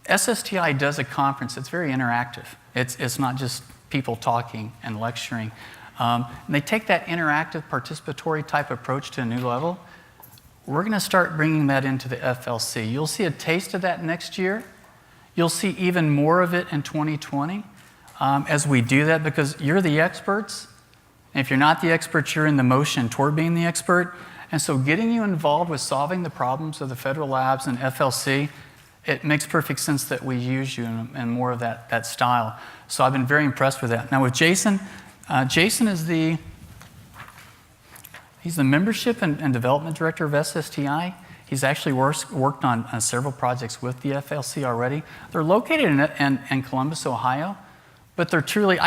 SSTI does a conference. It's very interactive. It's not just people talking and lecturing. And they take that interactive, participatory type approach to a new level. We're going to start bringing that into the FLC. You'll see a taste of that next year. You'll see even more of it in 2020 as we do that, because you're the experts. And if you're not the expert, you're in the motion toward being the expert. And so getting you involved with solving the problems of the federal labs and FLC, it makes perfect sense that we use you in more of that style. So I've been very impressed with that. Now with Jason, Jason is he's the Membership and Development Director of SSTI. He's actually worked on several projects with the FLC already. They're located in Columbus, Ohio, but they're truly,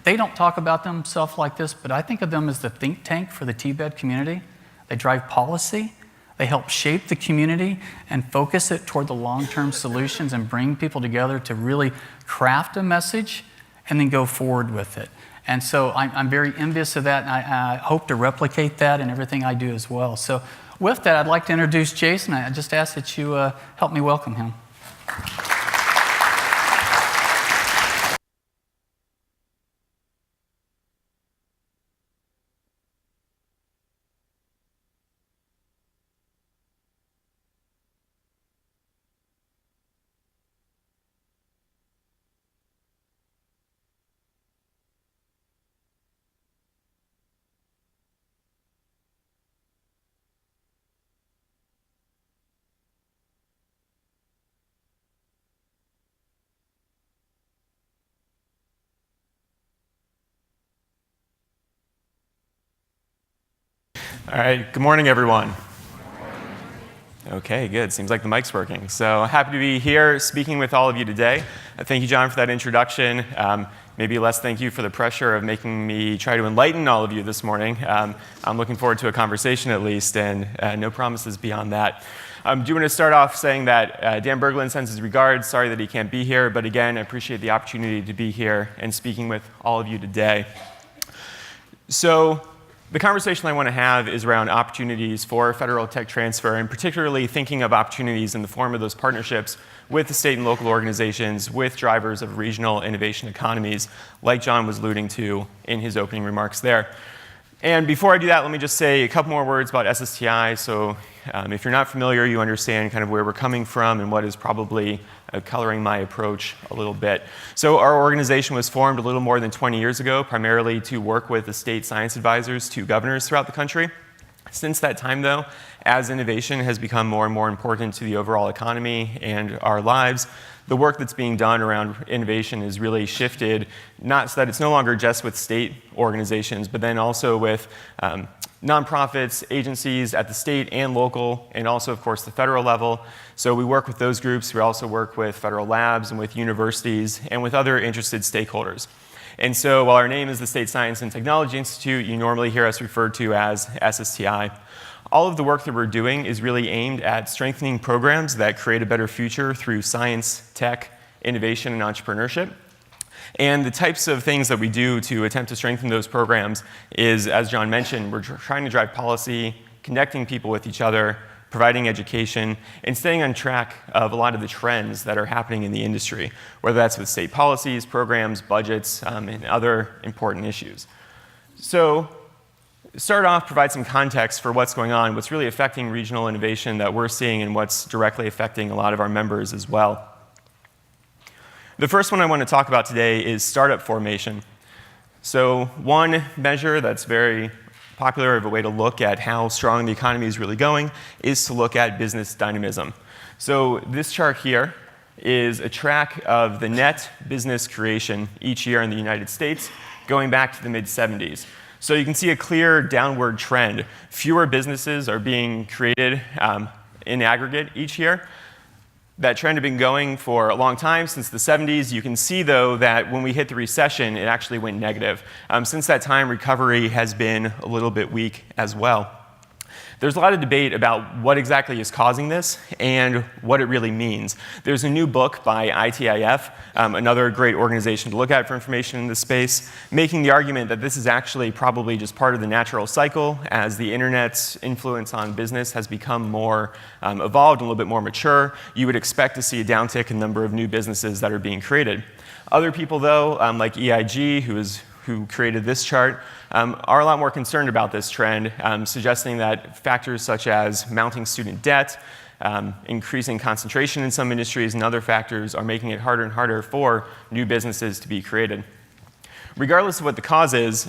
they don't talk about themselves like this, but I think of them as the think tank for the TBED community. They drive policy. They help shape the community and focus it toward the long-term solutions and bring people together to really craft a message and then go forward with it. And so I'm very envious of that, and I hope to replicate that in everything I do as well. So with that, I'd like to introduce Jason. I just ask that you help me welcome him. All right, good morning, everyone. Okay, good. Seems like the mic's working. So happy to be here speaking with all of you today. Thank you, John, for that introduction. Maybe less thank you for the pressure of making me try to enlighten all of you this morning. I'm looking forward to a conversation at least, and no promises beyond that. I do want to start off saying that Dan Berglund sends his regards. Sorry that he can't be here, but again, I appreciate the opportunity to be here and speaking with all of you today. So the conversation I want to have is around opportunities for federal tech transfer, and particularly thinking of opportunities in the form of those partnerships with the state and local organizations, with drivers of regional innovation economies, like John was alluding to in his opening remarks there. And before I do that, let me just say a couple more words about SSTI. So if you're not familiar, you understand kind of where we're coming from and what is probably coloring my approach a little bit. So our organization was formed a little more than 20 years ago, primarily to work with the state science advisors to governors throughout the country. Since that time, though, as innovation has become more and more important to the overall economy and our lives, the work that's being done around innovation has really shifted, not so that it's no longer just with state organizations, but then also with nonprofits, agencies at the state and local, and also, of course, the federal level. So we work with those groups. We also work with federal labs and with universities and with other interested stakeholders. And so while our name is the State Science and Technology Institute, you normally hear us referred to as SSTI. All of the work that we're doing is really aimed at strengthening programs that create a better future through science, tech, innovation, and entrepreneurship. And the types of things that we do to attempt to strengthen those programs is, as John mentioned, we're trying to drive policy, connecting people with each other, providing education, and staying on track of a lot of the trends that are happening in the industry, whether that's with state policies, programs, budgets, and other important issues. So start off, provide some context for what's going on, what's really affecting regional innovation that we're seeing, and what's directly affecting a lot of our members as well. The first one I want to talk about today is startup formation. So one measure that's very popular of a way to look at how strong the economy is really going is to look at business dynamism. So this chart here is a track of the net business creation each year in the United States going back to the mid-70s. So you can see a clear downward trend. Fewer businesses are being created in aggregate each year. That trend had been going for a long time, since the 70s. You can see, though, that when we hit the recession, it actually went negative. Since that time, recovery has been a little bit weak as well. There's a lot of debate about what exactly is causing this and what it really means. There's a new book by ITIF, another great organization to look at for information in this space, making the argument that this is actually probably just part of the natural cycle as the internet's influence on business has become more evolved, and a little bit more mature. You would expect to see a downtick in the number of new businesses that are being created. Other people, though, like EIG, who created this chart, are a lot more concerned about this trend, suggesting that factors such as mounting student debt, increasing concentration in some industries, and other factors are making it harder and harder for new businesses to be created. Regardless of what the cause is,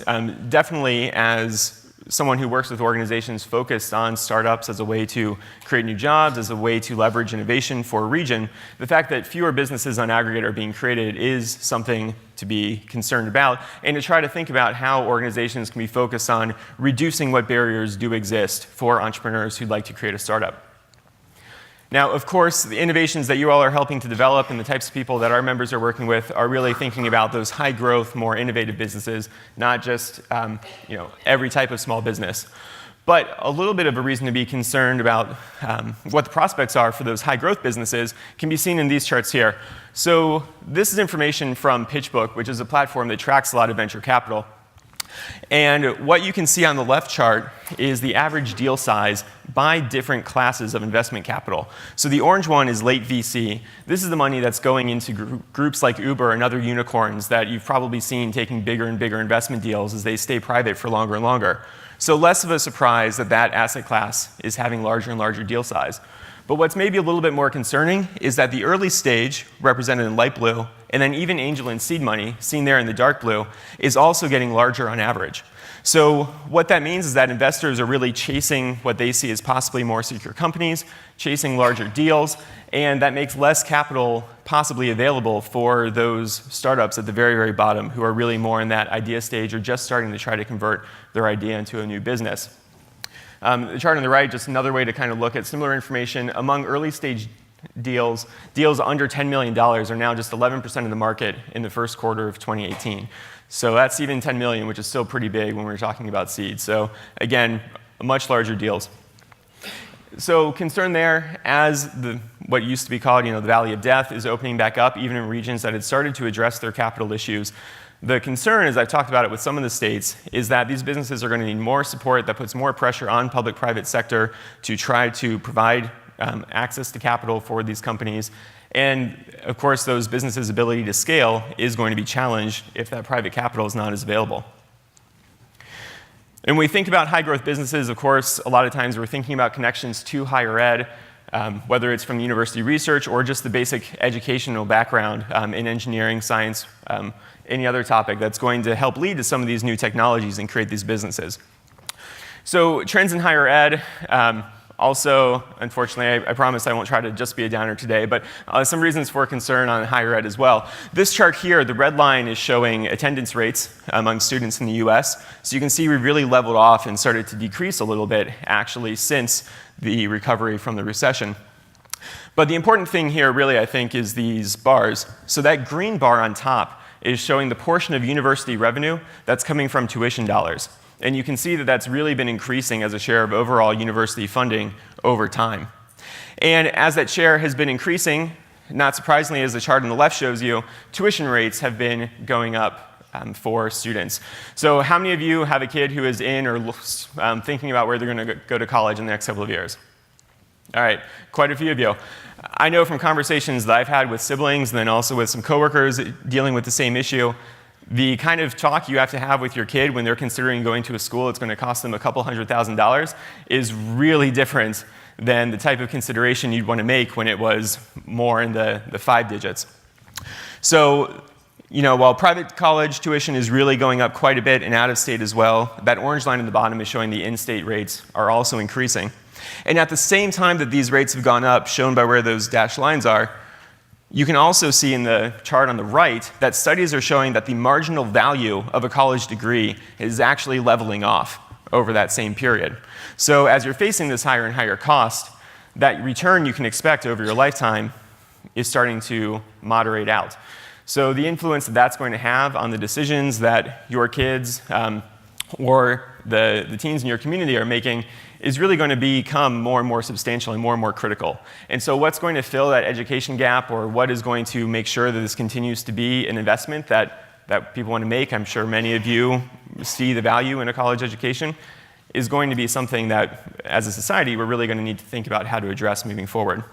definitely as someone who works with organizations focused on startups as a way to create new jobs, as a way to leverage innovation for a region, the fact that fewer businesses on aggregate are being created is something to be concerned about, and to try to think about how organizations can be focused on reducing what barriers do exist for entrepreneurs who'd like to create a startup. Now, of course, the innovations that you all are helping to develop and the types of people that our members are working with are really thinking about those high-growth, more innovative businesses, not just every type of small business. But a little bit of a reason to be concerned about what the prospects are for those high-growth businesses can be seen in these charts here. So this is information from PitchBook, which is a platform that tracks a lot of venture capital. And what you can see on the left chart is the average deal size by different classes of investment capital. So the orange one is late VC. This is the money that's going into groups like Uber and other unicorns that you've probably seen taking bigger and bigger investment deals as they stay private for longer and longer. So less of a surprise that that asset class is having larger and larger deal size. But what's maybe a little bit more concerning is that the early stage, represented in light blue, and then even angel and seed money, seen there in the dark blue, is also getting larger on average. So what that means is that investors are really chasing what they see as possibly more secure companies, chasing larger deals, and that makes less capital possibly available for those startups at the very, very bottom who are really more in that idea stage or just starting to try to convert their idea into a new business. The chart on the right, just another way to kind of look at similar information. Among early stage deals under $10 million are now just 11% of the market in the first quarter of 2018. So that's even 10 million, which is still pretty big when we're talking about seed. So again, much larger deals. So concern there as what used to be called the Valley of Death is opening back up, even in regions that had started to address their capital issues. The concern, as I've talked about it with some of the states, is that these businesses are going to need more support that puts more pressure on public-private sector to try to provide access to capital for these companies. And of course, those businesses' ability to scale is going to be challenged if that private capital is not as available. And when we think about high-growth businesses, of course, a lot of times we're thinking about connections to higher ed, whether it's from university research or just the basic educational background in engineering, science, any other topic that's going to help lead to some of these new technologies and create these businesses. So trends in higher ed, also, unfortunately, I promise I won't try to just be a downer today, but some reasons for concern on higher ed as well. This chart here, the red line is showing attendance rates among students in the US. So you can see we've really leveled off and started to decrease a little bit, actually, since the recovery from the recession. But the important thing here, really, I think, is these bars. So that green bar on top is showing the portion of university revenue that's coming from tuition dollars. And you can see that that's really been increasing as a share of overall university funding over time. And as that share has been increasing, not surprisingly, as the chart on the left shows you, tuition rates have been going up for students. So how many of you have a kid who is in or thinking about where they're going to go to college in the next couple of years? All right, quite a few of you. I know from conversations that I've had with siblings and then also with some coworkers dealing with the same issue, the kind of talk you have to have with your kid when they're considering going to a school that's going to cost them a couple $100,000 is really different than the type of consideration you'd want to make when it was more in the 5 digits. So, while private college tuition is really going up quite a bit and out of state as well, that orange line at the bottom is showing the in-state rates are also increasing. And at the same time that these rates have gone up, shown by where those dashed lines are, you can also see in the chart on the right that studies are showing that the marginal value of a college degree is actually leveling off over that same period. So as you're facing this higher and higher cost, that return you can expect over your lifetime is starting to moderate out. So the influence that that's going to have on the decisions that your kids or the teens in your community are making is really going to become more and more substantial and more critical. And so what's going to fill that education gap, or what is going to make sure that this continues to be an investment that people want to make, I'm sure many of you see the value in a college education, is going to be something that, as a society, we're really going to need to think about how to address moving forward.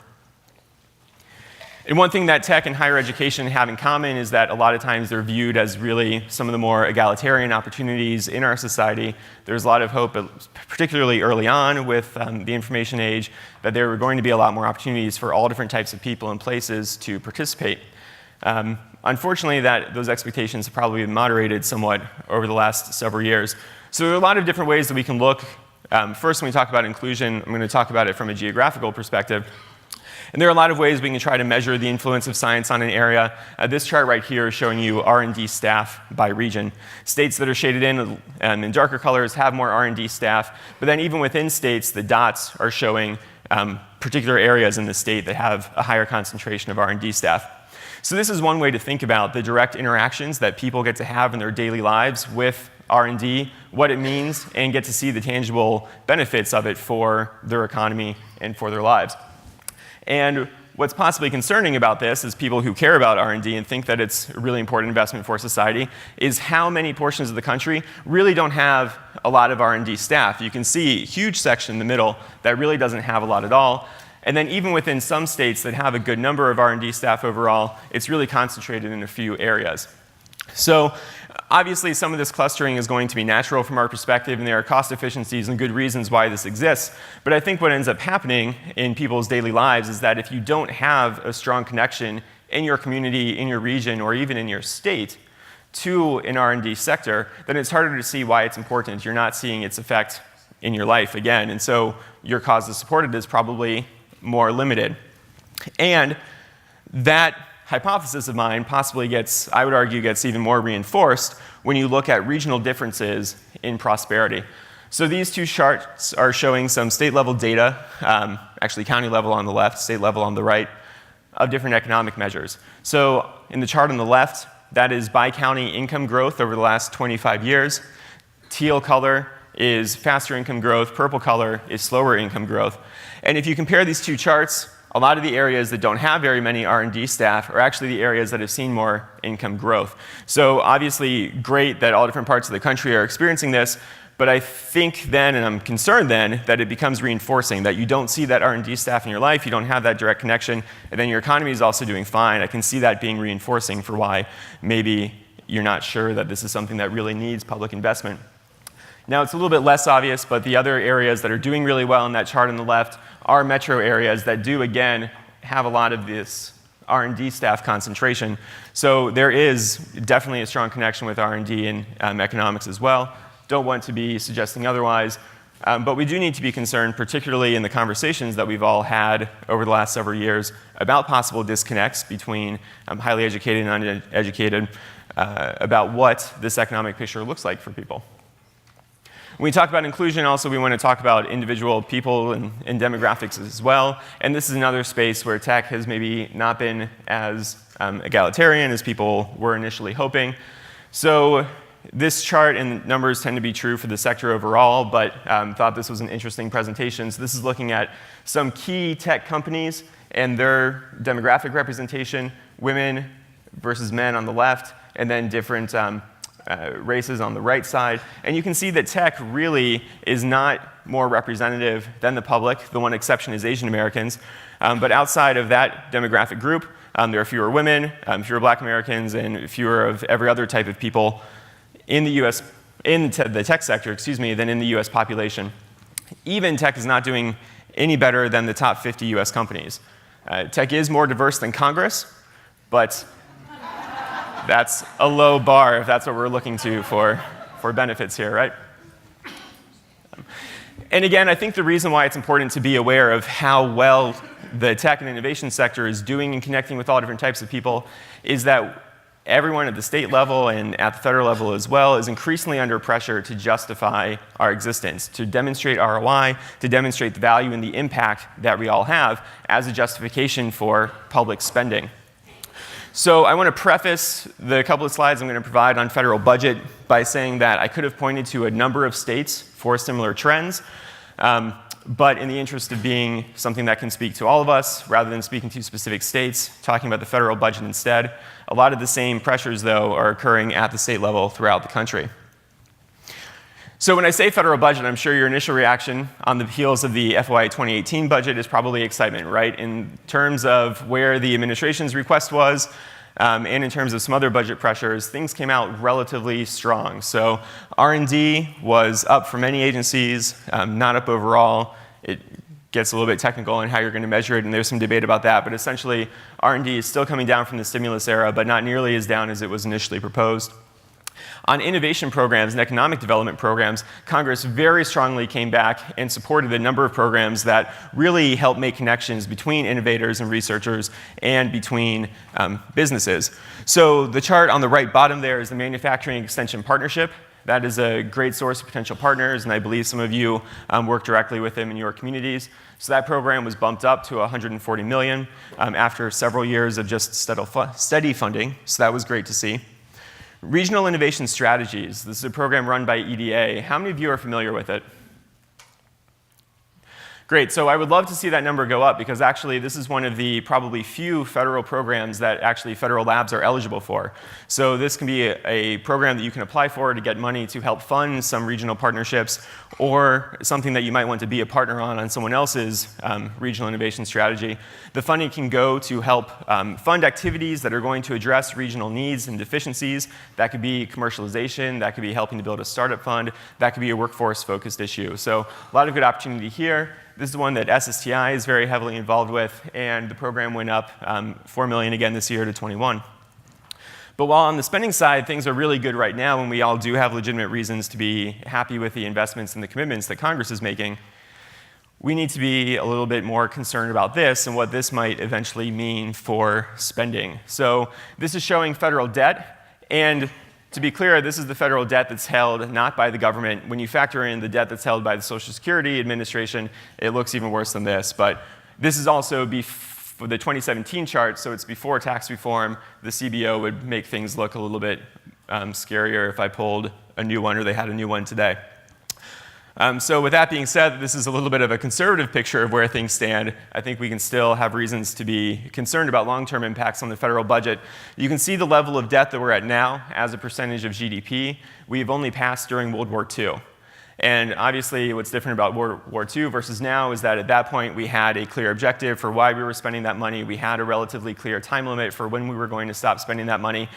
And one thing that tech and higher education have in common is that a lot of times they're viewed as really some of the more egalitarian opportunities in our society. There's a lot of hope, particularly early on with the information age, that there were going to be a lot more opportunities for all different types of people and places to participate. Unfortunately, those expectations have probably been moderated somewhat over the last several years. So there are a lot of different ways that we can look. First, when we talk about inclusion, I'm going to talk about it from a geographical perspective. And there are a lot of ways we can try to measure the influence of science on an area. This chart right here is showing you R&D staff by region. States that are shaded in darker colors have more R&D staff, but then even within states, the dots are showing particular areas in the state that have a higher concentration of R&D staff. So this is one way to think about the direct interactions that people get to have in their daily lives with R&D, what it means, and get to see the tangible benefits of it for their economy and for their lives. And what's possibly concerning about this, as people who care about R&D and think that it's a really important investment for society, is how many portions of the country really don't have a lot of R&D staff. You can see a huge section in the middle that really doesn't have a lot at all. And then even within some states that have a good number of R&D staff overall, it's really concentrated in a few areas. So obviously, some of this clustering is going to be natural from our perspective, and there are cost efficiencies and good reasons why this exists. But I think what ends up happening in people's daily lives is that if you don't have a strong connection in your community, in your region, or even in your state to an R&D sector, then it's harder to see why it's important. You're not seeing its effect in your life again. And so your cause to support it is probably more limited. And that hypothesis of mine possibly gets, I would argue, gets even more reinforced when you look at regional differences in prosperity. So these two charts are showing some state-level data, actually county level on the left, state level on the right, of different economic measures. So in the chart on the left, that is by county income growth over the last 25 years. Teal color is faster income growth. Purple color is slower income growth. And if you compare these two charts, a lot of the areas that don't have very many R&D staff are actually the areas that have seen more income growth. So obviously, great that all different parts of the country are experiencing this, but I think then, and I'm concerned then, that it becomes reinforcing, that you don't see that R&D staff in your life, you don't have that direct connection, and then your economy is also doing fine. I can see that being reinforcing for why maybe you're not sure that this is something that really needs public investment. Now, it's a little bit less obvious, but the other areas that are doing really well in that chart on the left are metro areas that do, again, have a lot of this R&D staff concentration. So there is definitely a strong connection with R&D and economics as well. Don't want to be suggesting otherwise. But we do need to be concerned, particularly in the conversations that we've all had over the last several years about possible disconnects between highly educated and uneducated about what this economic picture looks like for people. When we talk about inclusion, also, we want to talk about individual people and demographics as well. And this is another space where tech has maybe not been as egalitarian as people were initially hoping. So this chart and numbers tend to be true for the sector overall, but thought this was an interesting presentation. So this is looking at some key tech companies and their demographic representation, women versus men on the left, and then different races on the right side. And you can see that tech really is not more representative than the public. The one exception is Asian Americans. But outside of that demographic group, there are fewer women, fewer Black Americans, and fewer of every other type of people in the US, in the tech sector, than in the US population. Even tech is not doing any better than the top 50 US companies. Tech is more diverse than Congress, but that's a low bar if that's what we're looking to for benefits here, right? And again, I think the reason why it's important to be aware of how well the tech and innovation sector is doing in connecting with all different types of people is that everyone at the state level and at the federal level as well is increasingly under pressure to justify our existence, to demonstrate ROI, to demonstrate the value and the impact that we all have as a justification for public spending. So I want to preface the couple of slides I'm going to provide on federal budget by saying that I could have pointed to a number of states for similar trends, but in the interest of being something that can speak to all of us, rather than speaking to specific states, talking about the federal budget instead, a lot of the same pressures, though, are occurring at the state level throughout the country. So when I say federal budget, I'm sure your initial reaction on the heels of the FY 2018 budget is probably excitement, right? In terms of where the administration's request was, and in terms of some other budget pressures, things came out relatively strong. So R&D was up for many agencies, not up overall. It gets a little bit technical in how you're going to measure it, and there's some debate about that. But essentially, R&D is still coming down from the stimulus era, but not nearly as down as it was initially proposed. On innovation programs and economic development programs, Congress very strongly came back and supported a number of programs that really help make connections between innovators and researchers and between businesses. So the chart on the right bottom there is the Manufacturing Extension Partnership. That is a great source of potential partners, and I believe some of you work directly with them in your communities. So that program was bumped up to $140 million after several years of just steady funding, so that was great to see. Regional Innovation Strategies. This is a program run by EDA. How many of you are familiar with it? Great, so I would love to see that number go up because actually this is one of the probably few federal programs that actually federal labs are eligible for. So this can be a program that you can apply for to get money to help fund some regional partnerships or something that you might want to be a partner on someone else's regional innovation strategy. The funding can go to help fund activities that are going to address regional needs and deficiencies. That could be commercialization, that could be helping to build a startup fund, that could be a workforce-focused issue. So a lot of good opportunity here. This is the one that SSTI is very heavily involved with, and the program went up $4 million again this year to 21. But while on the spending side, things are really good right now, and we all do have legitimate reasons to be happy with the investments and the commitments that Congress is making, we need to be a little bit more concerned about this and what this might eventually mean for spending. So this is showing federal debt, and to be clear, this is the federal debt that's held not by the government. When you factor in the debt that's held by the Social Security Administration, it looks even worse than this. But this is also for the 2017 chart, so it's before tax reform. The CBO would make things look a little bit scarier if I pulled a new one or they had a new one today. So with that being said, this is a little bit of a conservative picture of where things stand. I think we can still have reasons to be concerned about long-term impacts on the federal budget. You can see the level of debt that we're at now as a percentage of GDP. We've only passed during World War II. And obviously, what's different about World War II versus now is that at that point, we had a clear objective for why we were spending that money. We had a relatively clear time limit for when we were going to stop spending that money.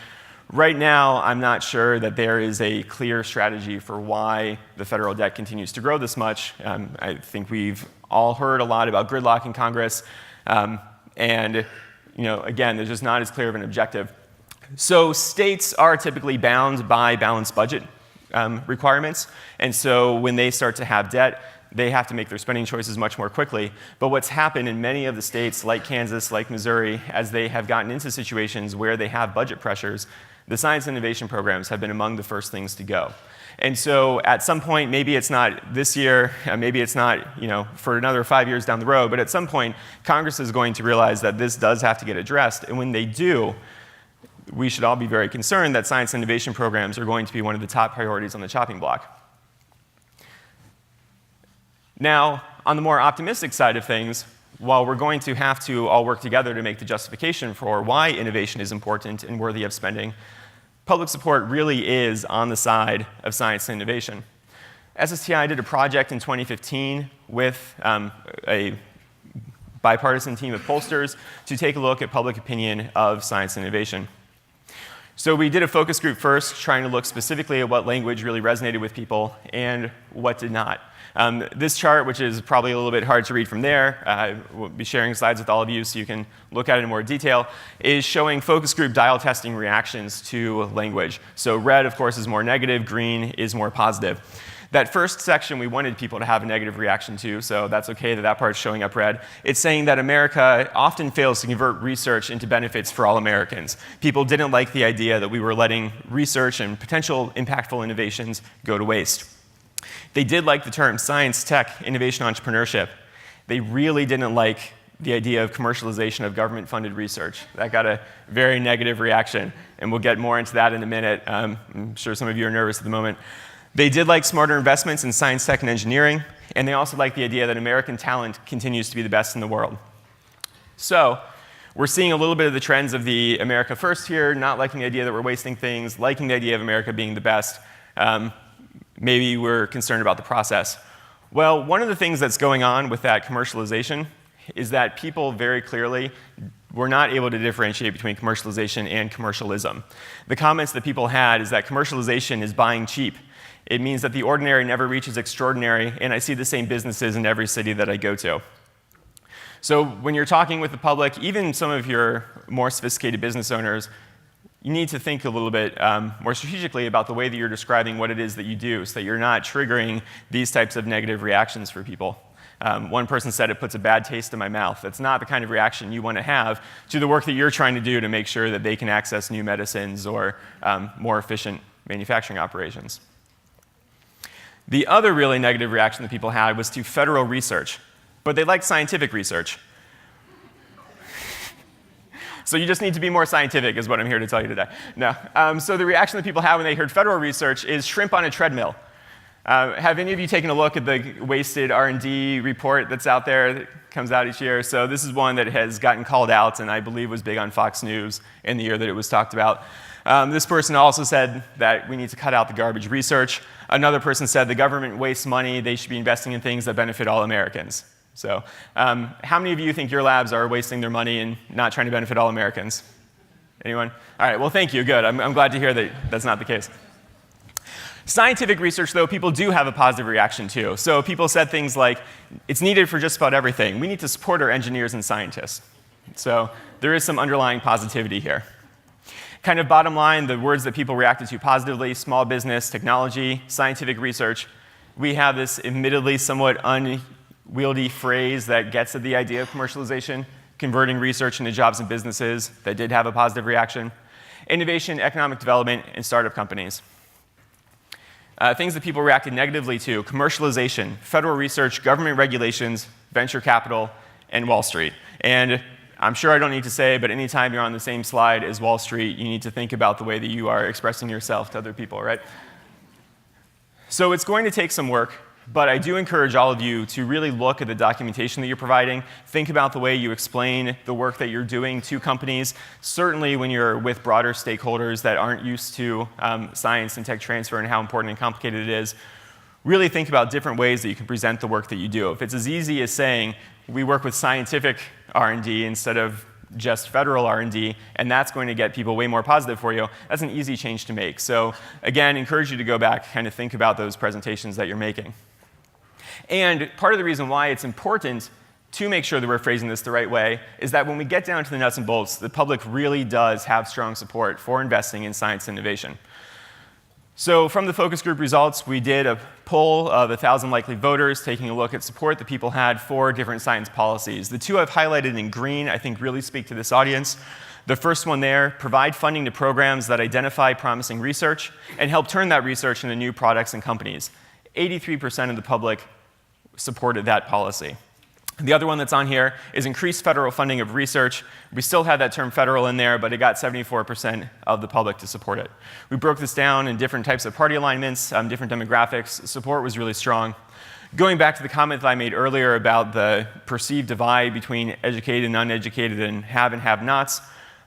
Right now, I'm not sure that there is a clear strategy for why the federal debt continues to grow this much. I think we've all heard a lot about gridlock in Congress. And again, there's just not as clear of an objective. So states are typically bound by balanced budget requirements. And so when they start to have debt, they have to make their spending choices much more quickly. But what's happened in many of the states, like Kansas, like Missouri, as they have gotten into situations where they have budget pressures, the science and innovation programs have been among the first things to go. And so at some point, maybe it's not this year, maybe it's not for another 5 years down the road, but at some point, Congress is going to realize that this does have to get addressed. And when they do, we should all be very concerned that science and innovation programs are going to be one of the top priorities on the chopping block. Now, on the more optimistic side of things, while we're going to have to all work together to make the justification for why innovation is important and worthy of spending, public support really is on the side of science and innovation. SSTI did a project in 2015 with a bipartisan team of pollsters to take a look at public opinion of science and innovation. So we did a focus group first, trying to look specifically at what language really resonated with people and what did not. This chart, which is probably a little bit hard to read from there, I will be sharing slides with all of you so you can look at it in more detail, is showing focus group dial testing reactions to language. So red, of course, is more negative, green is more positive. That first section we wanted people to have a negative reaction to, so that's okay that that part's showing up red. It's saying that America often fails to convert research into benefits for all Americans. People didn't like the idea that we were letting research and potential impactful innovations go to waste. They did like the term science, tech, innovation, entrepreneurship. They really didn't like the idea of commercialization of government-funded research. That got a very negative reaction, and we'll get more into that in a minute. I'm sure some of you are nervous at the moment. They did like smarter investments in science, tech, and engineering, and they also like the idea that American talent continues to be the best in the world. So we're seeing a little bit of the trends of the America First here, not liking the idea that we're wasting things, liking the idea of America being the best. Maybe we're concerned about the process. Well, one of the things that's going on with that commercialization is that people very clearly were not able to differentiate between commercialization and commercialism. The comments that people had is that commercialization is buying cheap. It means that the ordinary never reaches extraordinary, and I see the same businesses in every city that I go to. So when you're talking with the public, even some of your more sophisticated business owners, you need to think a little bit more strategically about the way that you're describing what it is that you do so that you're not triggering these types of negative reactions for people. One person said it puts a bad taste in my mouth. That's not the kind of reaction you want to have to the work that you're trying to do to make sure that they can access new medicines or more efficient manufacturing operations. The other really negative reaction that people had was to federal research, but they liked scientific research. So you just need to be more scientific is what I'm here to tell you today. No. So the reaction that people had when they heard federal research is shrimp on a treadmill. Have any of you taken a look at the wasted R&D report that's out there that comes out each year? So this is one that has gotten called out and I believe was big on Fox News in the year that it was talked about. This person also said that we need to cut out the garbage research. Another person said the government wastes money, they should be investing in things that benefit all Americans. So how many of you think your labs are wasting their money and not trying to benefit all Americans? Anyone? All right, well, thank you. Good. I'm glad to hear that that's not the case. Scientific research, though, people do have a positive reaction to. So people said things like, it's needed for just about everything. We need to support our engineers and scientists. So there is some underlying positivity here. Kind of bottom line, the words that people reacted to positively: small business, technology, scientific research. We have this admittedly somewhat unwieldy phrase that gets at the idea of commercialization, converting research into jobs and businesses. That did have a positive reaction. Innovation, economic development, and startup companies. Things that people reacted negatively to: commercialization, federal research, government regulations, venture capital, and Wall Street. And I'm sure I don't need to say, but anytime you're on the same slide as Wall Street, you need to think about the way that you are expressing yourself to other people, right? So it's going to take some work, but I do encourage all of you to really look at the documentation that you're providing. Think about the way you explain the work that you're doing to companies, certainly when you're with broader stakeholders that aren't used to science and tech transfer and how important and complicated it is. Really think about different ways that you can present the work that you do. If it's as easy as saying, we work with scientific R&D instead of just federal R&D, and that's going to get people way more positive for you, that's an easy change to make. So again, encourage you to go back, kind of think about those presentations that you're making. And part of the reason why it's important to make sure that we're phrasing this the right way is that when we get down to the nuts and bolts, the public really does have strong support for investing in science and innovation. So from the focus group results, we did a poll of 1,000 likely voters, taking a look at support that people had for different science policies. The two I've highlighted in green, I think, really speak to this audience. The first one there: provide funding to programs that identify promising research and help turn that research into new products and companies. 83% of the public supported that policy. The other one that's on here is increased federal funding of research. We still had that term federal in there, but it got 74% of the public to support it. We broke this down in different types of party alignments, different demographics. Support was really strong. Going back to the comment that I made earlier about the perceived divide between educated and uneducated and have-nots,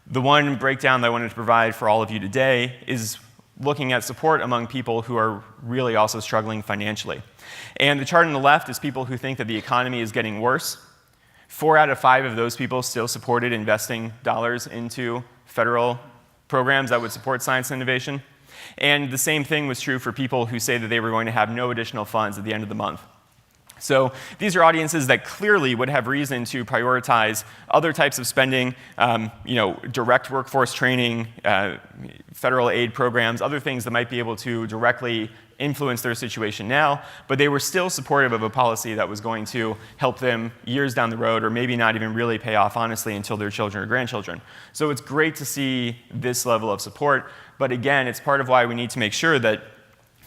the one breakdown that I wanted to provide for all of you today is looking at support among people who are really also struggling financially. And the chart on the left is people who think that the economy is getting worse. 4 out of 5 of those people still supported investing dollars into federal programs that would support science and innovation. And the same thing was true for people who say that they were going to have no additional funds at the end of the month. So these are audiences that clearly would have reason to prioritize other types of spending, direct workforce training, federal aid programs, other things that might be able to directly influence their situation now, but they were still supportive of a policy that was going to help them years down the road, or maybe not even really pay off, honestly, until their children or grandchildren. So it's great to see this level of support, but again, it's part of why we need to make sure that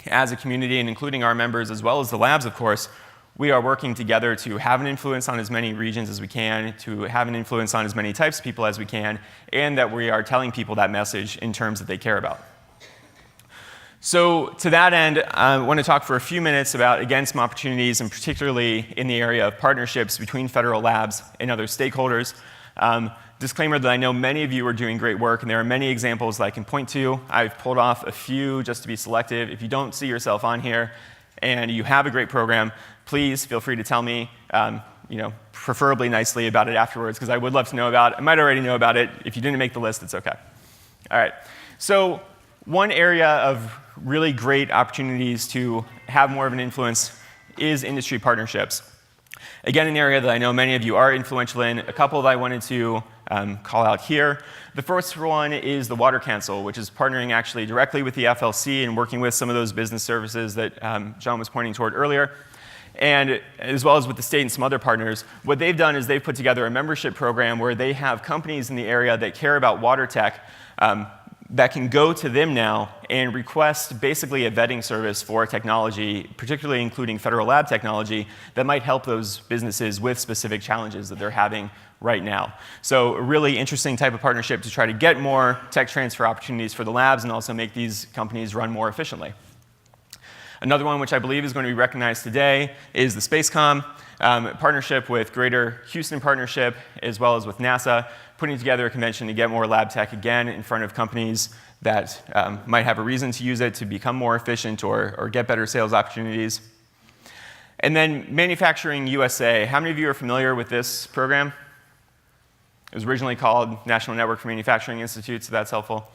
as a community, and including our members as well as the labs, of course, we are working together to have an influence on as many regions as we can, to have an influence on as many types of people as we can, and that we are telling people that message in terms that they care about. So to that end, I want to talk for a few minutes about, again, some opportunities, and particularly in the area of partnerships between federal labs and other stakeholders. Disclaimer that I know many of you are doing great work, and there are many examples that I can point to. I've pulled off a few just to be selective. If you don't see yourself on here and you have a great program, please feel free to tell me, preferably nicely about it afterwards, because I would love to know about it. I might already know about it. If you didn't make the list, it's OK. All right. So one area of really great opportunities to have more of an influence is industry partnerships. Again, an area that I know many of you are influential in. A couple that I wanted to call out here. The first one is the Water Council, which is partnering actually directly with the FLC and working with some of those business services that John was pointing toward earlier, and as well as with the state and some other partners. What they've done is they've put together a membership program where they have companies in the area that care about water tech that can go to them now and request basically a vetting service for technology, particularly including federal lab technology, that might help those businesses with specific challenges that they're having right now. So a really interesting type of partnership to try to get more tech transfer opportunities for the labs and also make these companies run more efficiently. Another one which I believe is going to be recognized today is the SpaceCom partnership with Greater Houston Partnership, as well as with NASA, putting together a convention to get more lab tech again in front of companies that might have a reason to use it to become more efficient or get better sales opportunities. And then Manufacturing USA. How many of you are familiar with this program? It was originally called National Network for Manufacturing Institute, so that's helpful.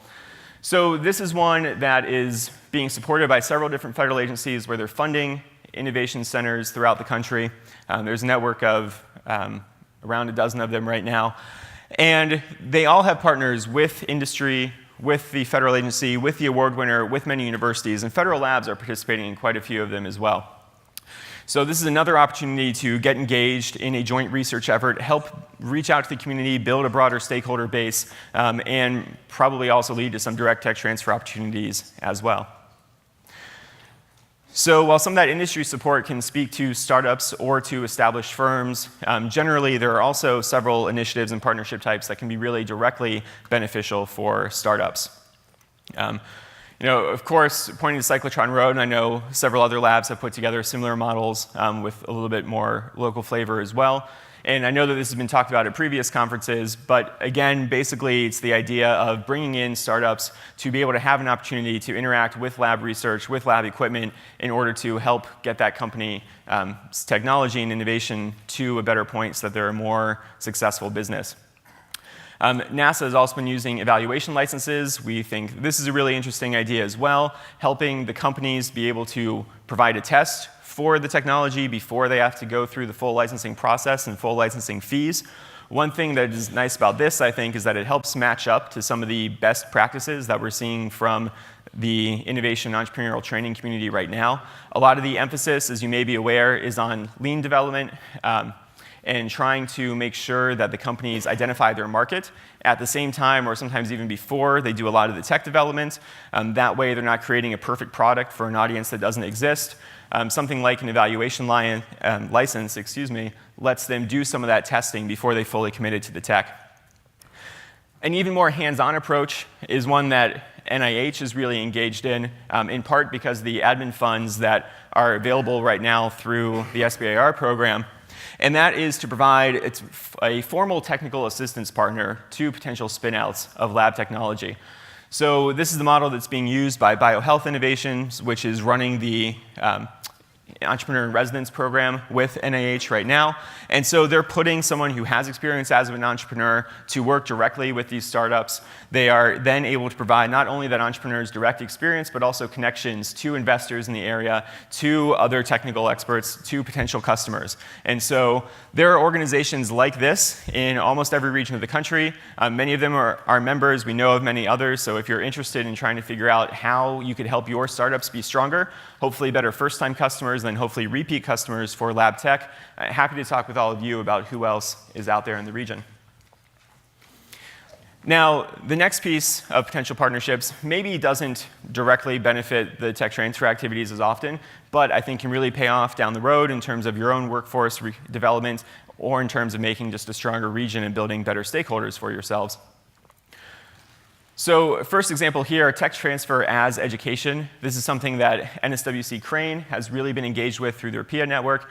So this is one that is being supported by several different federal agencies where they're funding innovation centers throughout the country. There's a network of around a dozen of them right now. And they all have partners with industry, with the federal agency, with the award winner, with many universities. And federal labs are participating in quite a few of them as well. So this is another opportunity to get engaged in a joint research effort, help reach out to the community, build a broader stakeholder base, and probably also lead to some direct tech transfer opportunities as well. So while some of that industry support can speak to startups or to established firms, generally there are also several initiatives and partnership types that can be really directly beneficial for startups. Of course, pointing to Cyclotron Road, and I know several other labs have put together similar models with a little bit more local flavor as well. And I know that this has been talked about at previous conferences, but again, basically it's the idea of bringing in startups to be able to have an opportunity to interact with lab research, with lab equipment, in order to help get that company's technology and innovation to a better point so that they're a more successful business. NASA has also been using evaluation licenses. We think this is a really interesting idea as well, helping the companies be able to provide a test for the technology before they have to go through the full licensing process and full licensing fees. One thing that is nice about this, I think, is that it helps match up to some of the best practices that we're seeing from the innovation and entrepreneurial training community right now. A lot of the emphasis, as you may be aware, is on lean development and trying to make sure that the companies identify their market at the same time, or sometimes even before, they do a lot of the tech development. That way, they're not creating a perfect product for an audience that doesn't exist. Something like an evaluation license, lets them do some of that testing before they fully committed to the tech. An even more hands-on approach is one that NIH is really engaged in part because the admin funds that are available right now through the SBIR program. And that is to provide a formal technical assistance partner to potential spin-outs of lab technology. So this is the model that's being used by BioHealth Innovations, which is running the Entrepreneur in Residence program with NIH right now. And so they're putting someone who has experience as an entrepreneur to work directly with these startups. They are then able to provide not only that entrepreneur's direct experience, but also connections to investors in the area, to other technical experts, to potential customers. And so there are organizations like this in almost every region of the country. Many of them are members. We know of many others. So if you're interested in trying to figure out how you could help your startups be stronger, hopefully better first-time customers, then hopefully repeat customers for lab tech, happy to talk with all of you about who else is out there in the region. Now, the next piece of potential partnerships maybe doesn't directly benefit the tech transfer activities as often, but I think can really pay off down the road in terms of your own workforce development or in terms of making just a stronger region and building better stakeholders for yourselves. So first example here, tech transfer as education. This is something that NSWC Crane has really been engaged with through their PIA network,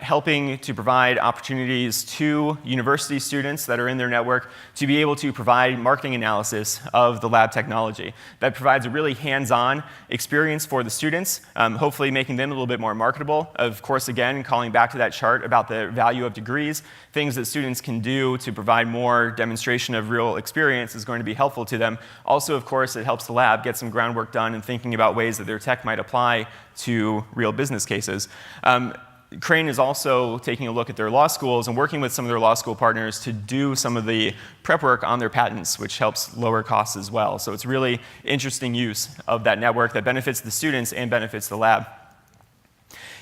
helping to provide opportunities to university students that are in their network to be able to provide marketing analysis of the lab technology. That provides a really hands-on experience for the students, hopefully making them a little bit more marketable. Of course, again, calling back to that chart about the value of degrees, things that students can do to provide more demonstration of real experience is going to be helpful to them. Also, of course, it helps the lab get some groundwork done and thinking about ways that their tech might apply to real business cases. Crane is also taking a look at their law schools and working with some of their law school partners to do some of the prep work on their patents, which helps lower costs as well. So it's really interesting use of that network that benefits the students and benefits the lab.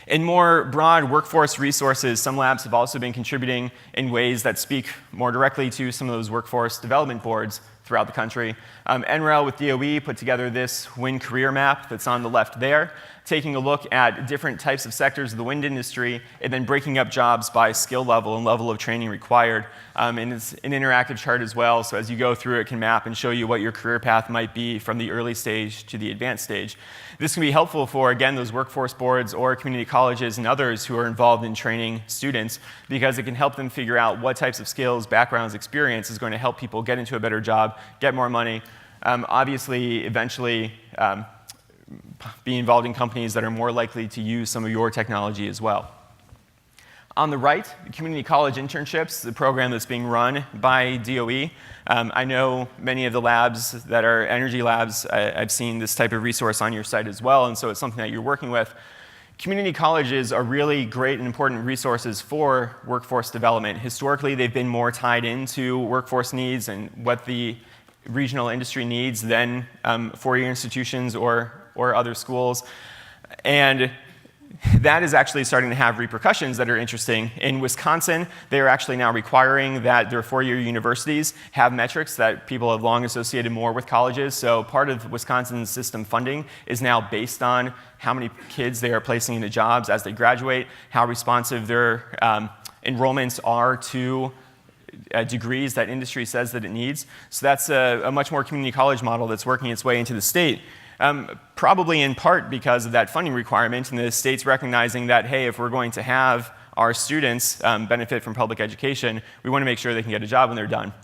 In more broad workforce resources, some labs have also been contributing in ways that speak more directly to some of those workforce development boards throughout the country. NREL with DOE put together this wind career map that's on the left there, taking a look at different types of sectors of the wind industry and then breaking up jobs by skill level and level of training required. And it's an interactive chart as well, so as you go through it can map and show you what your career path might be from the early stage to the advanced stage. This can be helpful for, again, those workforce boards or community colleges and others who are involved in training students because it can help them figure out what types of skills, backgrounds, experience is going to help people get into a better job, get more money, obviously, eventually, be involved in companies that are more likely to use some of your technology as well. On the right, community college internships, the program that's being run by DOE. I know many of the labs that are energy labs, I've seen this type of resource on your site as well, and so it's something that you're working with. Community colleges are really great and important resources for workforce development. Historically, they've been more tied into workforce needs and what the regional industry needs than four-year institutions or other schools. And that is actually starting to have repercussions that are interesting. In Wisconsin, they are actually now requiring that their four-year universities have metrics that people have long associated more with colleges. So part of Wisconsin's system funding is now based on how many kids they are placing into jobs as they graduate, how responsive their enrollments are to degrees that industry says that it needs. So that's a much more community college model that's working its way into the state. Probably in part because of that funding requirement and the state's recognizing that, hey, if we're going to have our students benefit from public education, we want to make sure they can get a job when they're done.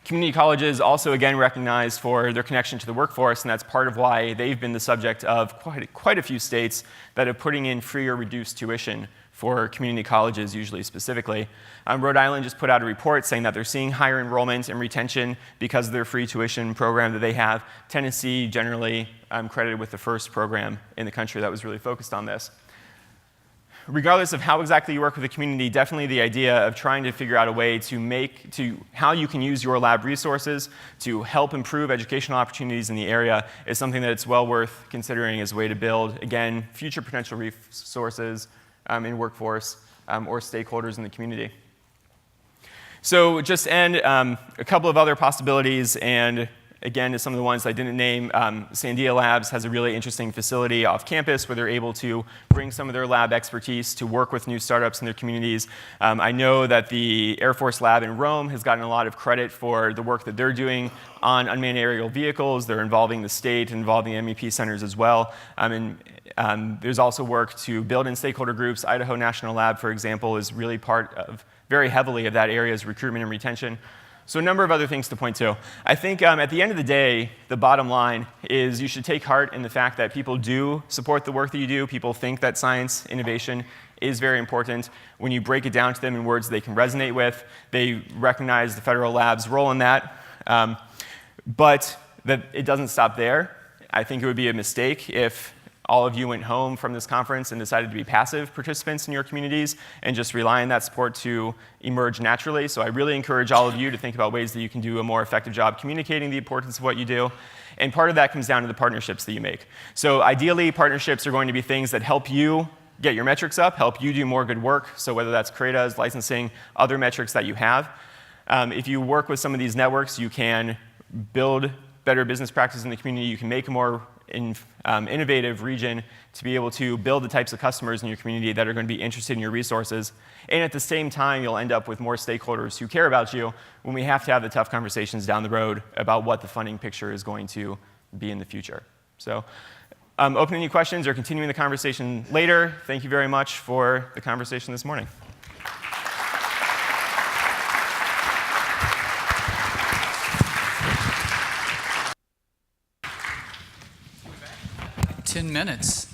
Community colleges also, again, recognized for their connection to the workforce, and that's part of why they've been the subject of quite a few states that are putting in free or reduced tuition for community colleges, usually specifically. Rhode Island just put out a report saying that they're seeing higher enrollment and retention because of their free tuition program that they have. Tennessee generally credited with the first program in the country that was really focused on this. Regardless of how exactly you work with the community, definitely the idea of trying to figure out a way to how you can use your lab resources to help improve educational opportunities in the area is something that it's well worth considering as a way to build, again, future potential resources in workforce or stakeholders in the community. So just to end, a couple of other possibilities, and again, to some of the ones I didn't name, Sandia Labs has a really interesting facility off campus where they're able to bring some of their lab expertise to work with new startups in their communities. I know that the Air Force Lab in Rome has gotten a lot of credit for the work that they're doing on unmanned aerial vehicles. They're involving the state, involving MEP centers as well. There's also work to build in stakeholder groups. Idaho National Lab, for example, is really part of very heavily of that area's recruitment and retention. So a number of other things to point to. I think at the end of the day, the bottom line is you should take heart in the fact that people do support the work that you do. People think that science innovation is very important. When you break it down to them in words they can resonate with, they recognize the federal lab's role in that. But that it doesn't stop there. I think it would be a mistake if all of you went home from this conference and decided to be passive participants in your communities and just rely on that support to emerge naturally. So I really encourage all of you to think about ways that you can do a more effective job communicating the importance of what you do. And part of that comes down to the partnerships that you make. So ideally, partnerships are going to be things that help you get your metrics up, help you do more good work. So whether that's CRADAs, licensing, other metrics that you have. If you work with some of these networks, you can build better business practices in the community. You can make a more innovative region to be able to build the types of customers in your community that are going to be interested in your resources. And at the same time, you'll end up with more stakeholders who care about you when we have to have the tough conversations down the road about what the funding picture is going to be in the future. So open any questions or continuing the conversation later. Thank you very much for the conversation this morning. 10 minutes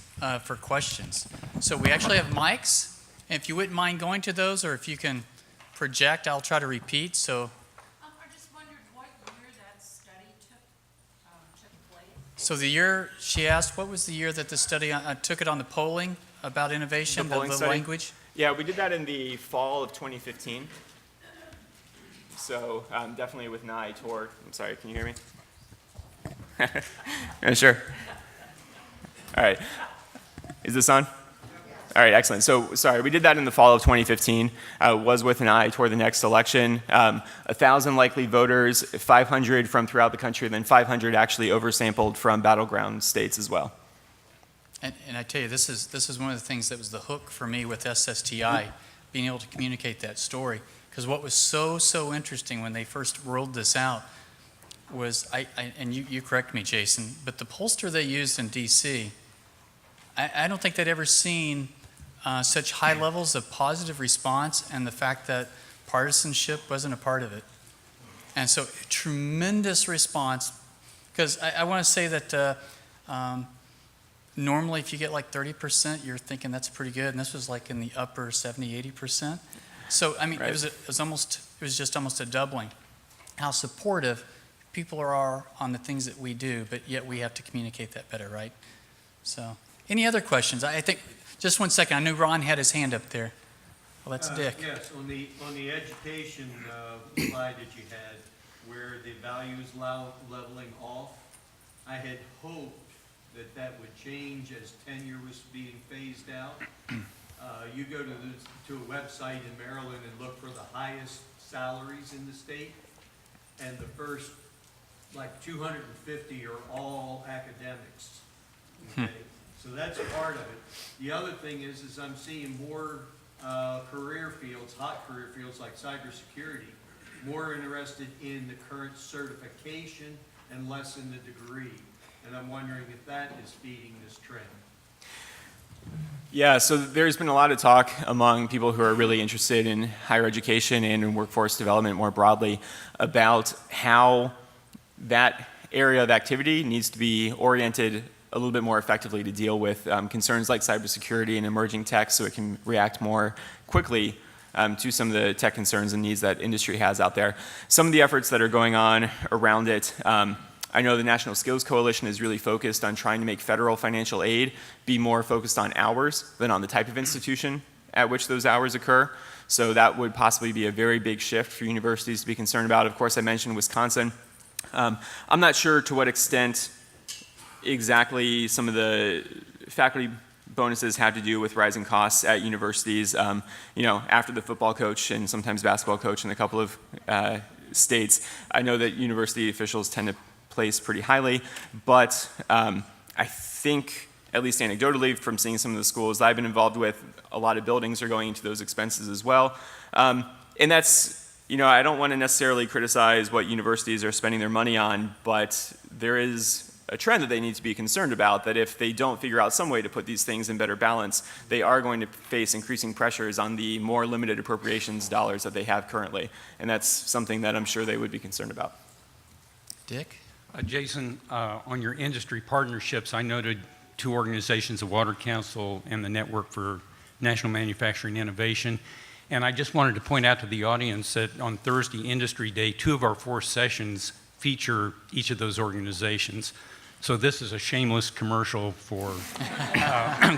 for questions. So we actually have mics. And if you wouldn't mind going to those, or if you can project, I'll try to repeat. So I just wondered what year that study took place. So the year, she asked, what was the year that the study, took it on the polling about innovation, The polling the study? language? Yeah, we did that in the fall of 2015. So definitely with an eye toward, I'm sorry, can you hear me? Yeah, sure. All right. Is this on? All right, excellent. So, sorry, we did that in the fall of 2015. Was with an eye toward the next election. 1,000 likely voters, 500 from throughout the country, then 500 actually oversampled from battleground states as well. And I tell you, this is one of the things that was the hook for me with SSTI, being able to communicate that story. Because what was so interesting when they first rolled this out was, and you correct me, Jason, but the pollster they used in D.C., I don't think they'd ever seen such high levels of positive response, and the fact that partisanship wasn't a part of it. And so tremendous response, because I want to say that normally if you get like 30%, you're thinking that's pretty good, and this was like in the upper 70, 80%. So, I mean, Right. it was just almost a doubling. How supportive people are on the things that we do, but yet we have to communicate that better, right? So, any other questions? I think, just one second, I knew Ron had his hand up there. Well, that's Dick. Yes, on the education slide that you had, where the values leveling off, I had hoped that would change as tenure was being phased out. You go to a website in Maryland and look for the highest salaries in the state, and the first, like 250 are all academics, okay? So that's part of it. The other thing is I'm seeing more career fields, hot career fields like cybersecurity, more interested in the current certification and less in the degree. And I'm wondering if that is feeding this trend. Yeah, so there's been a lot of talk among people who are really interested in higher education and in workforce development more broadly about how that area of activity needs to be oriented a little bit more effectively to deal with concerns like cybersecurity and emerging tech, so it can react more quickly to some of the tech concerns and needs that industry has out there. Some of the efforts that are going on around it, I know the National Skills Coalition is really focused on trying to make federal financial aid be more focused on hours than on the type of institution at which those hours occur. So that would possibly be a very big shift for universities to be concerned about. Of course, I mentioned Wisconsin. I'm not sure to what extent exactly some of the faculty bonuses have to do with rising costs at universities. After the football coach and sometimes basketball coach in a couple of states, I know that university officials tend to place pretty highly, but I think, at least anecdotally from seeing some of the schools I've been involved with, a lot of buildings are going into those expenses as well. And that's, I don't want to necessarily criticize what universities are spending their money on, but there is a trend that they need to be concerned about, that if they don't figure out some way to put these things in better balance, they are going to face increasing pressures on the more limited appropriations dollars that they have currently. And that's something that I'm sure they would be concerned about. Dick? Jason, on your industry partnerships, I noted two organizations, the Water Council and the Network for National Manufacturing Innovation. And I just wanted to point out to the audience that on Thursday Industry Day, 2 of our 4 sessions feature each of those organizations. So this is a shameless commercial for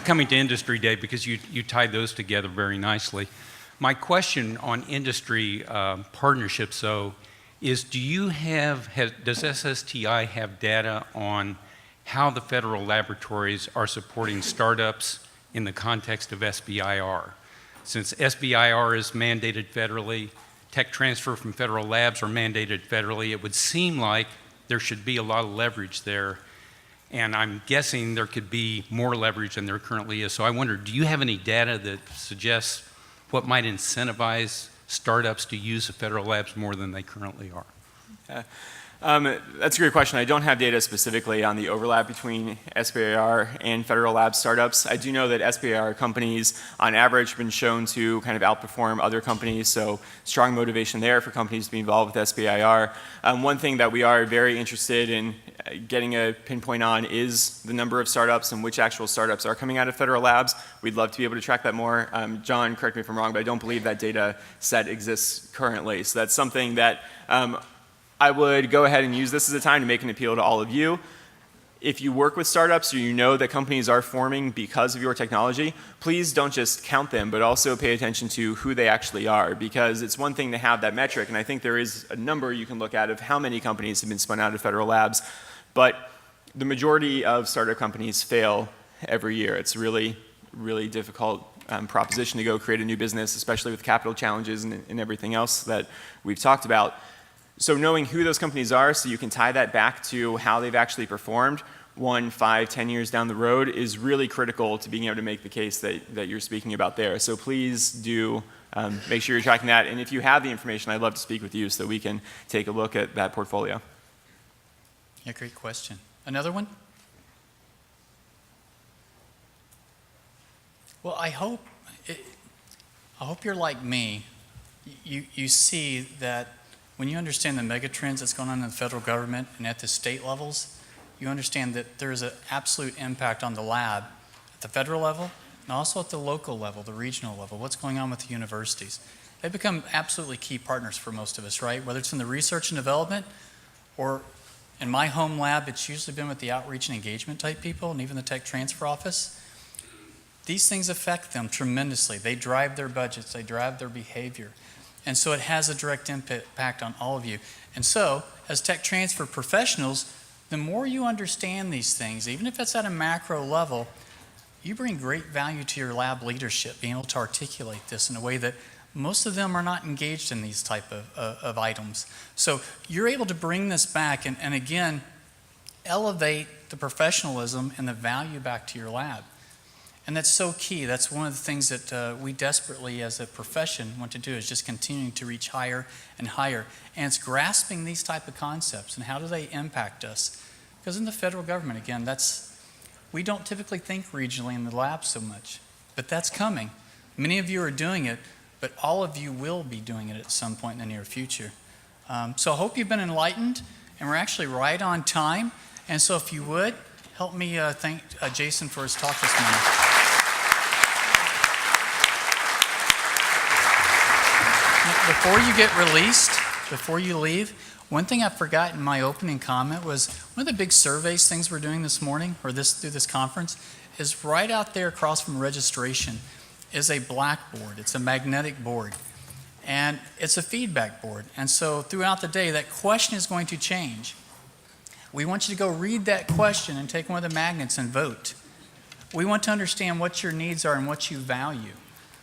coming to Industry Day, because you tied those together very nicely. My question on industry partnerships, though, is does SSTI have data on how the federal laboratories are supporting startups in the context of SBIR? Since SBIR is mandated federally, tech transfer from federal labs are mandated federally, it would seem like there should be a lot of leverage there. And I'm guessing there could be more leverage than there currently is. So I wonder, do you have any data that suggests what might incentivize startups to use the federal labs more than they currently are? That's a great question. I don't have data specifically on the overlap between SBIR and federal lab startups. I do know that SBIR companies, on average, have been shown to kind of outperform other companies, so strong motivation there for companies to be involved with SBIR. One thing that we are very interested in getting a pinpoint on is the number of startups and which actual startups are coming out of federal labs. We'd love to be able to track that more. John, correct me if I'm wrong, but I don't believe that data set exists currently. So that's something that I would go ahead and use this as a time to make an appeal to all of you. If you work with startups or you know that companies are forming because of your technology, please don't just count them, but also pay attention to who they actually are, because it's one thing to have that metric, and I think there is a number you can look at of how many companies have been spun out of federal labs, but the majority of startup companies fail every year. It's really, really difficult proposition to go create a new business, especially with capital challenges and everything else that we've talked about. So knowing who those companies are so you can tie that back to how they've actually performed 1, 5, 10 years down the road is really critical to being able to make the case that you're speaking about there. So please do make sure you're tracking that. And if you have the information, I'd love to speak with you so that we can take a look at that portfolio. Yeah, great question. Another one? Well, I hope you're like me. You see that when you understand the megatrends that's going on in the federal government and at the state levels, you understand that there is an absolute impact on the lab at the federal level and also at the local level, the regional level, what's going on with the universities. They become absolutely key partners for most of us, right? Whether it's in the research and development or in my home lab, it's usually been with the outreach and engagement type people and even the tech transfer office. These things affect them tremendously. They drive their budgets, they drive their behavior. And so it has a direct impact on all of you. And so, as tech transfer professionals, the more you understand these things, even if it's at a macro level, you bring great value to your lab leadership, being able to articulate this in a way that most of them are not engaged in these type of items. So you're able to bring this back and again, elevate the professionalism and the value back to your lab. And that's so key. That's one of the things that we desperately as a profession want to do is just continuing to reach higher and higher. And it's grasping these type of concepts and how do they impact us. Because in the federal government, again, we don't typically think regionally in the lab so much, but that's coming. Many of you are doing it, but all of you will be doing it at some point in the near future. So I hope you've been enlightened, and we're actually right on time. And so if you would, help me thank Jason for his talk this morning. Before you get released, before you leave, one thing I forgot in my opening comment was one of the big surveys things we're doing this morning, or through this conference, is right out there across from registration is a blackboard. It's a magnetic board. And it's a feedback board. And so throughout the day, that question is going to change. We want you to go read that question and take one of the magnets and vote. We want to understand what your needs are and what you value.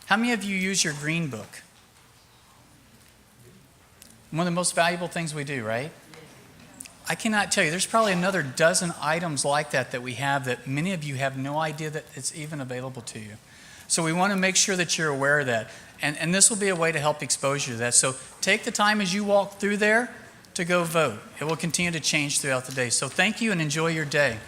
How many of you use your green book? One of the most valuable things we do, right? I cannot tell you, there's probably another dozen items like that we have that many of you have no idea that it's even available to you. So we want to make sure that you're aware of that. And this will be a way to help expose you to that. So take the time as you walk through there to go vote. It will continue to change throughout the day. So thank you and enjoy your day.